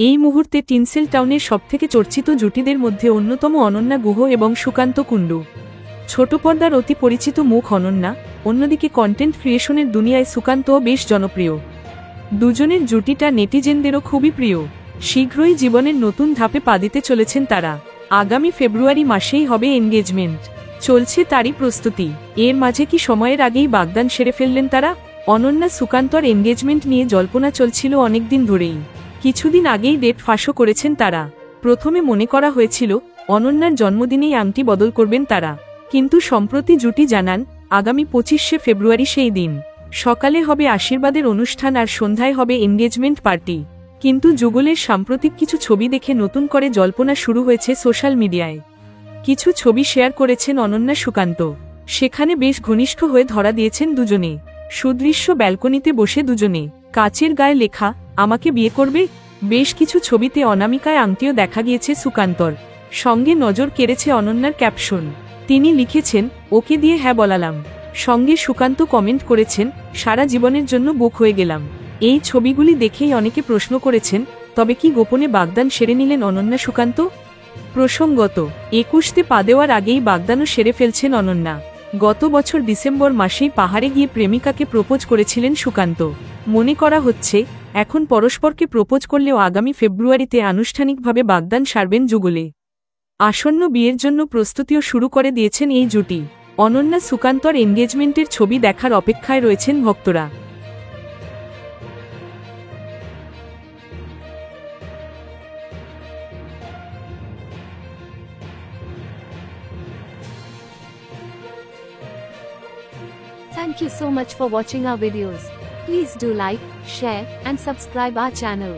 এই মুহূর্তে টিনসেল টাউনের সবথেকে চর্চিত জুটিদের মধ্যে অন্যতম অনন্যা গুহ এবং সুকান্ত কুণ্ডু। ছোট পর্দার অতি পরিচিত মুখ অনন্যা, অন্যদিকে কন্টেন্ট ক্রিয়েশনের দুনিয়ায় সুকান্তও বেশ জনপ্রিয়। দুজনের জুটিটা নেটিজেনদেরও খুবই প্রিয়। শীঘ্রই জীবনের নতুন ধাপে পা দিতে চলেছেন তারা। আগামী ফেব্রুয়ারি মাসেই হবে এনগেজমেন্ট, চলছে তারই প্রস্তুতি। এর মাঝে কি সময়ের আগেই বাগদান সেরে ফেললেন তারা? অনন্যা সুকান্তর এনগেজমেন্ট নিয়ে জল্পনা চলছিল অনেকদিন ধরেই। কিছুদিন আগেই ডেট ফাঁসও করেছেন তারা। প্রথমে মনে করা হয়েছিল অনন্যার জন্মদিনেই আংটি বদল করবেন তারা, কিন্তু সম্প্রতি জুটি জানান আগামী 25শে ফেব্রুয়ারি সেই দিন। সকালে হবে আশীর্বাদের অনুষ্ঠান আর সন্ধ্যায় হবে এনগেজমেন্ট পার্টি। কিন্তু যুগলের সাম্প্রতিক কিছু ছবি দেখে নতুন করে জল্পনা শুরু হয়েছে সোশ্যাল মিডিয়ায়। কিছু ছবি শেয়ার করেছেন অনন্যা সুকান্ত। সেখানে বেশ ঘনিষ্ঠ হয়ে ধরা দিয়েছেন দুজনে। সুদৃশ্য ব্যালকনিতে বসে দুজনে, কাচের গায়ে লেখা আমাকে বিয়ে করবে। বেশ কিছু ছবিতে অনামিকায় আংটিও দেখা গিয়েছে সুকান্তর। সঙ্গে নজর কেড়েছে অনন্যার ক্যাপশন। তিনি লিখেছেন, ওকে দিয়ে হ্যাঁ বলালাম। সঙ্গে সুকান্ত কমেন্ট করেছেন, সারা জীবনের জন্য বুক হয়ে গেলাম। এই ছবিগুলি দেখেই অনেকে প্রশ্ন করেছেন, তবে কি গোপনে বাগদান সেরে নিলেন অনন্যা সুকান্ত? প্রসঙ্গত, 21তে পা দেওয়ার আগেই বাগদানও সেরে ফেলছেন অনন্যা। গত বছর ডিসেম্বর মাসেই পাহাড়ে গিয়ে প্রেমিকাকে প্রপোজ করেছিলেন সুকান্ত। মনে করা হচ্ছে এখন পরস্পরকে প্রপোজ করলেও আগামী ফেব্রুয়ারিতে আনুষ্ঠানিকভাবে বাগদান সারবেন যুগলে। আসন্ন বিয়ের জন্য প্রস্তুতিও শুরু করে দিয়েছেন এই জুটি। অনন্যা সুকান্তর এনগেজমেন্টের ছবি দেখার অপেক্ষায় রয়েছেন ভক্তরা। Thank you so much for watching our videos. Please do like, share, and subscribe our channel.